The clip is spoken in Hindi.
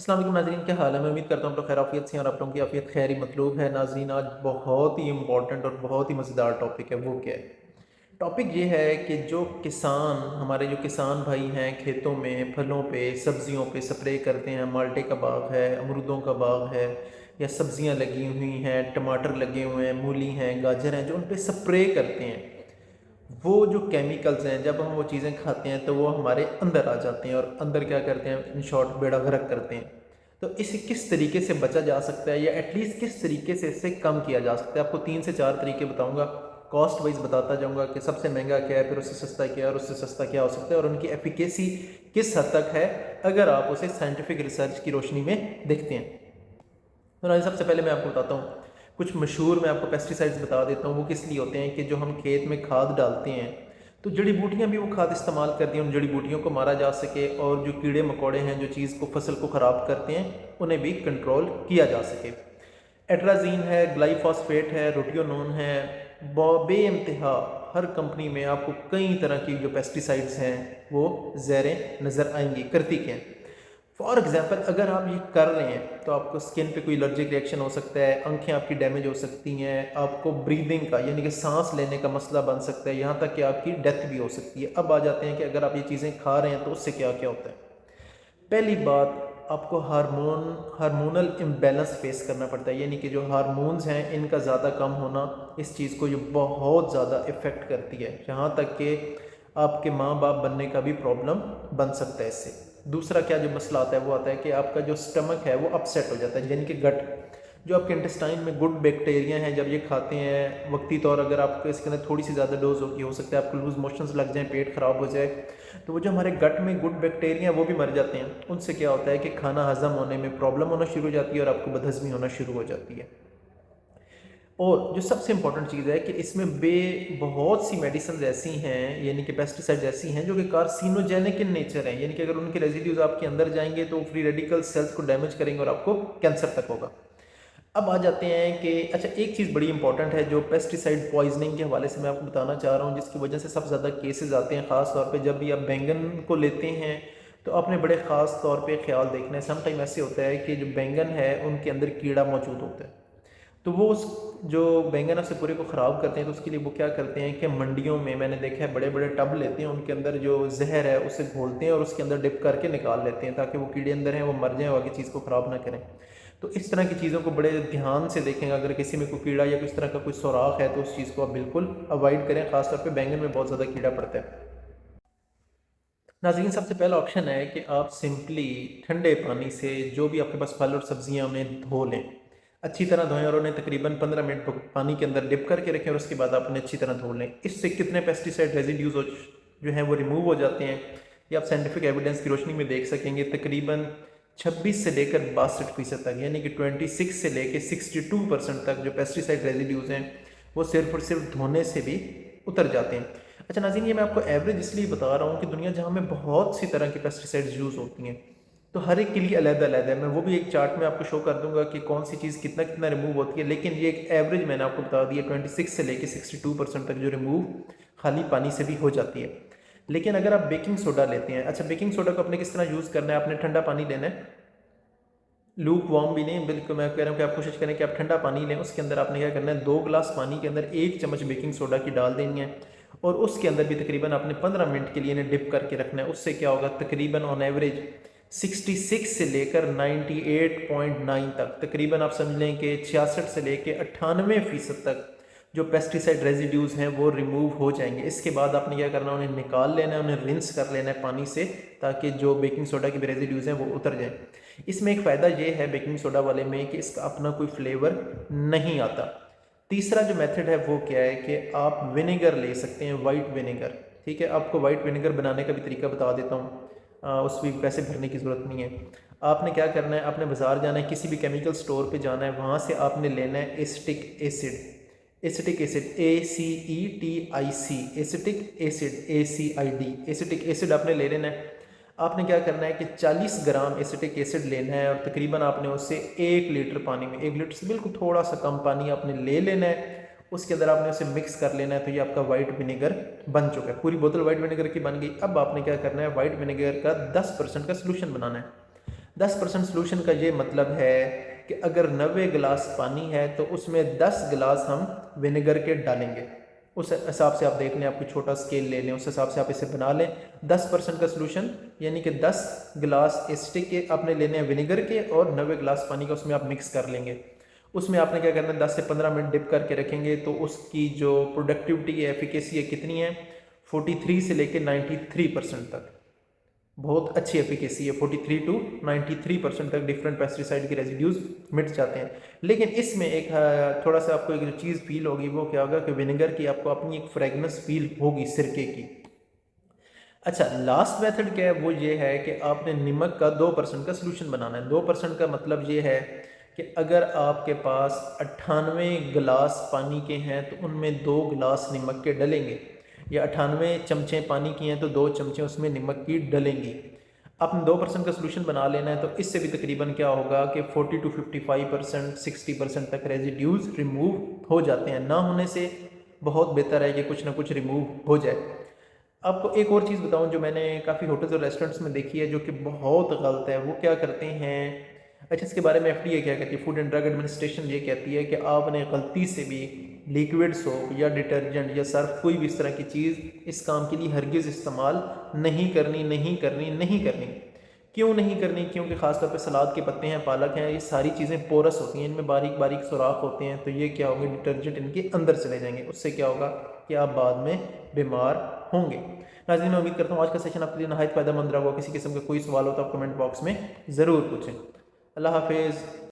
अस्सलाम वालेकुम नाज़रीन, क्या हाल है। मैं उम्मीद करता हूँ आप लोग खैर आफियत से हैं और आप लोगों की आफियत खैर ही मतलूब है। नाज़रीन, आज बहुत ही इंपॉर्टेंट और बहुत ही मज़ेदार टॉपिक है। वो क्या है? टॉपिक ये है कि जो किसान, हमारे जो किसान भाई हैं, खेतों में फलों पे सब्जियों पे स्प्रे करते हैं। माल्टे का बाग है, अमरूदों का बाग है, या सब्जियां लगी हुई हैं, टमाटर लगे हुए हैं, मूली हैं, गाजर हैं, जो उन पे स्प्रे करते हैं, वो जो केमिकल्स हैं, जब हम वो चीज़ें खाते हैं तो वो हमारे अंदर आ जाते हैं और अंदर क्या करते हैं, इन शॉर्ट बेड़ा गर्क करते हैं। तो इसे किस तरीके से बचा जा सकता है, या एटलीस्ट किस तरीके से इससे कम किया जा सकता है, आपको 3 से 4 तरीके बताऊंगा। कॉस्ट वाइज बताता जाऊंगा कि सबसे महंगा क्या है, फिर उससे सस्ता क्या है और उससे सस्ता क्या हो सकता है, और उनकी एफिकेसी किस हद तक है अगर आप उसे साइंटिफिक रिसर्च की रोशनी में देखते हैं। तो ना, सबसे पहले मैं आपको बताता हूँ कुछ मशहूर, मैं आपको पेस्टिसाइड्स बता देता हूँ वो किस लिए होते हैं। कि जो हम खेत में खाद डालते हैं, तो जड़ी बूटियाँ भी वो खाद इस्तेमाल करती हैं, उन जड़ी बूटियों को मारा जा सके, और जो कीड़े मकोड़े हैं जो चीज़ को, फसल को ख़राब करते हैं, उन्हें भी कंट्रोल किया जा सके। एट्राजीन है, ग्लाइफॉस्फेट है, रोटियोनोन है, बे इंतहा हर कंपनी में आपको कई तरह की जो पेस्टिसाइड्स हैं वो ज़हरें नज़र आएंगी। करती क्या हैं? फॉर एग्जाम्पल, अगर आप ये कर रहे हैं तो आपको स्किन पे कोई एलर्जिक रिएक्शन हो सकता है, आंखें आपकी डैमेज हो सकती हैं, आपको ब्रीदिंग का यानी कि सांस लेने का मसला बन सकता है, यहाँ तक कि आपकी डेथ भी हो सकती है। अब आ जाते हैं कि अगर आप ये चीज़ें खा रहे हैं तो उससे क्या क्या होता है। पहली बात, आपको हार्मोनल इम्बैलेंस फेस करना पड़ता है, यानी कि जो हार्मोन्स हैं इनका ज़्यादा कम होना इस चीज़ को जो बहुत ज़्यादा इफ़ेक्ट करती है, यहाँ तक कि आपके माँ बाप बनने का भी प्रॉब्लम बन सकता है इससे। दूसरा क्या जो मसला आता है वो आता है कि आपका जो स्टमक है वो अपसेट हो जाता है, यानी कि गट, जो आपके इंटेस्टाइन में गुड बैक्टीरिया हैं, जब ये खाते हैं वक्ती तौर, अगर आपको इसके अंदर थोड़ी सी ज़्यादा डोज होगी, हो सकता है आपको लूज मोशंस लग जाएं, पेट ख़राब हो जाए, तो वो जो हमारे गट में गुड बैक्टीरिया हैं वो भी मर जाते हैं। उनसे क्या होता है कि खाना हज़म होने में प्रॉब्लम होना शुरू हो जाती है और आपको बदहज़मी होना शुरू हो जाती है। और जो सबसे इंपॉर्टेंट चीज़ है कि इसमें बहुत सी मेडिसिन ऐसी हैं, यानी कि पेस्टिसाइड्स ऐसी हैं जो कि कार्सिनोजेनिक इन नेचर हैं, यानी कि अगर उनके रेजिड्यूज आपके अंदर जाएंगे तो फ्री रेडिकल सेल्स को डैमेज करेंगे और आपको कैंसर तक होगा। अब आ जाते हैं कि अच्छा, एक चीज़ बड़ी इंपॉर्टेंट है जो पेस्टिसाइड पॉइजनिंग के हवाले से मैं आपको बताना चाह रहा हूँ, जिसकी वजह से सबसे ज़्यादा केसेस आते हैं, ख़ास तौर पे जब भी आप बैंगन को लेते हैं तो आपने बड़े ख़ास तौर पे ख्याल देखना है। समटाइम ऐसे होता है कि जो बैंगन है उनके अंदर कीड़ा मौजूद होता है, तो वो उस जो बैंगन है उससे पूरे को ख़राब करते हैं। तो उसके लिए वो क्या करते हैं कि मंडियों में मैंने देखा है बड़े बड़े टब लेते हैं, उनके अंदर जो जहर है उसे घोलते हैं और उसके अंदर डिप करके निकाल लेते हैं, ताकि वो कीड़े अंदर हैं वो मर जाएँ और आगे चीज़ को ख़राब ना करें। तो इस तरह की चीज़ों को बड़े ध्यान से देखेंगे। अगर किसी में कोई कीड़ा या किस तरह का कोई सुराख है तो उस चीज़ को आप बिल्कुल अवॉइड करें, ख़ासतौर पे बैंगन में बहुत ज़्यादा कीड़ा पड़ता है। नाज़रीन, सबसे पहला ऑप्शन है कि आप सिंपली ठंडे पानी से जो भी आपके पास फल और सब्जियां में धो लें, अच्छी तरह धोएं और उन्हें तकरीबन 15 मिनट पानी के अंदर डिप करके रखें और उसके बाद आप उन्हें अच्छी तरह धो लें। इससे कितने पेस्टिसाइड रेजिड्यूज जो हैं वो रिमूव हो जाते हैं, ये आप साइंटिफिक एविडेंस की रोशनी में देख सकेंगे। तकरीबन 26 से लेकर 62% तक, यानी कि 26 से लेकर 62% तक जो पेस्टिसाइड रेजिड्यूज हैं वो सिर्फ और सिर्फ धोने से भी उतर जाते हैं। अच्छा नाज़रीन, ये मैं आपको एवरेज इसलिए बता रहा हूँ कि दुनिया जहाँ में बहुत सी तरह की पेस्टिसाइड्स यूज़ होती हैं, तो हर एक के लिए अलग-अलग है। मैं वो भी एक चार्ट में आपको शो कर दूंगा कि कौन सी चीज़ कितना कितना रिमूव होती है, लेकिन ये एक एवरेज मैंने आपको बता दिया, 26 से लेकर 62% तक जो रिमूव खाली पानी से भी हो जाती है। लेकिन अगर आप बेकिंग सोडा लेते हैं, अच्छा बेकिंग सोडा को आपने किस तरह यूज़ करना है, आपने ठंडा पानी लेना है, लूक वार्म भी नहीं, बिल्कुल मैं कह रहा हूँ कि आप कोशिश करें कि आप ठंडा पानी लें। उसके अंदर आपने क्या करना है, 2 गिलास पानी के अंदर 1 चम्मच बेकिंग सोडा की डाल देनी है और उसके अंदर भी तकरीबन आपने 15 मिनट के लिए इन्हें डिप करके रखना है। उससे क्या होगा, तकरीबन ऑन एवरेज 66 से लेकर 98.9 तक, तकरीबन आप समझ लें कि 66 से लेकर 98% तक जो पेस्टिसाइड रेजिड्यूज़ हैं वो रिमूव हो जाएंगे। इसके बाद आपने क्या करना है, उन्हें निकाल लेना है, उन्हें रिंस कर लेना है पानी से, ताकि जो बेकिंग सोडा के भी रेजिड्यूज़ हैं वो उतर जाएं। इसमें एक फ़ायदा ये है बेकिंग सोडा वाले में कि इसका अपना कोई फ्लेवर नहीं आता। तीसरा जो मेथड है वो क्या है कि आप विनेगर ले सकते हैं, वाइट विनेगर। ठीक है, आपको वाइट विनेगर बनाने का भी तरीका बता देता हूँ, उस भी पैसे भरने की ज़रूरत नहीं है। आपने क्या करना है, आपने बाज़ार जाना है, किसी भी केमिकल स्टोर पे जाना है, वहाँ से आपने लेना है acetic acid. Acetic acid ACETIC, acetic acid ACID, acetic acid आपने ले लेना है। आपने क्या करना है कि 40 ग्राम एसिटिक एसिड लेना है और तकरीबन आपने उससे 1 लीटर पानी में, 1 लीटर से बिल्कुल थोड़ा सा कम पानी आपने ले लेना है, उसके अंदर आपने उसे मिक्स कर लेना है। तो ये आपका वाइट विनेगर बन चुका है, पूरी बोतल वाइट विनेगर की बन गई। अब आपने क्या करना है, वाइट विनेगर का 10% का सोल्यूशन बनाना है। 10% सोल्यूशन का ये मतलब है कि अगर 90 गिलास पानी है तो उसमें 10 गिलास हम विनेगर के डालेंगे। उस हिसाब से आप देख लें, आप कोई छोटा स्केल ले लें, उस हिसाब से आप इसे बना लें। 10% का सोल्यूशन यानी कि 10 गिलास एसिटिक के आपने लेने हैं विनेगर के, और 90 गिलास पानी का उसमें आप मिक्स कर लेंगे। उसमें आपने क्या करना है, 10 से 15 मिनट डिप करके रखेंगे तो उसकी जो प्रोडक्टिविटी है, एफिकेसी है, कितनी है, 43 से लेकर 93% तक। बहुत अच्छी एफिकेसी है, 43 टू 93% तक डिफरेंट पेस्टिसाइड के रेजिड्यूज मिट जाते हैं। लेकिन इसमें एक थोड़ा सा आपको एक जो चीज़ फील होगी वो क्या होगा कि विनेगर की आपको अपनी एक फ्रेगनेंस फील होगी सिरके की। अच्छा, लास्ट मेथड क्या है, वो ये है कि आपने नमक का 2% का सोल्यूशन बनाना है। 2% का मतलब ये है कि अगर आपके पास 98 गिलास पानी के हैं तो उनमें 2 गिलास नमक के डलेंगे, या 98 चमचे पानी की हैं तो 2 चमचे उसमें नमक की डलेंगी। आपने 2% का सोल्यूशन बना लेना है तो इससे भी तकरीबन क्या होगा कि 40 टू 55%, 60% तक रेजिड्यूज रिमूव हो जाते हैं। ना होने से बहुत बेहतर है कि कुछ ना कुछ रिमूव हो जाए। आपको एक और चीज़ बताऊं जो मैंने काफ़ी होटल्स और रेस्टोरेंट्स में देखी है, जो कि बहुत गलत है। वो क्या करते हैं, अच्छा इसके बारे में एफडीए क्या कहती है, फूड एंड ड्रग एडमिनिस्ट्रेशन ये कहती है कि आपने गलती से भी लिक्विड सोप या डिटर्जेंट या सर्फ, कोई भी इस तरह की चीज़ इस काम के लिए हरगिज़ इस्तेमाल नहीं करनी, नहीं करनी, नहीं करनी। क्यों नहीं करनी? क्योंकि ख़ासतौर पे सलाद के पत्ते हैं, पालक हैं, ये सारी चीज़ें पोरस होती हैं, इनमें बारीक बारीक सुराख होते हैं। तो ये क्या होंगे, डिटर्जेंट इनके अंदर चले जाएंगे। उससे क्या होगा कि आप बाद में बीमार होंगे। नाज़रीन, मैं उम्मीद करता हूँ आज का सेशन आपके लिए नहायत फ़ायदेमंद रहा होगा। किसी किस्म का कोई सवाल हो तो आप कमेंट बॉक्स में ज़रूर पूछें। अल्लाह हाफिज़।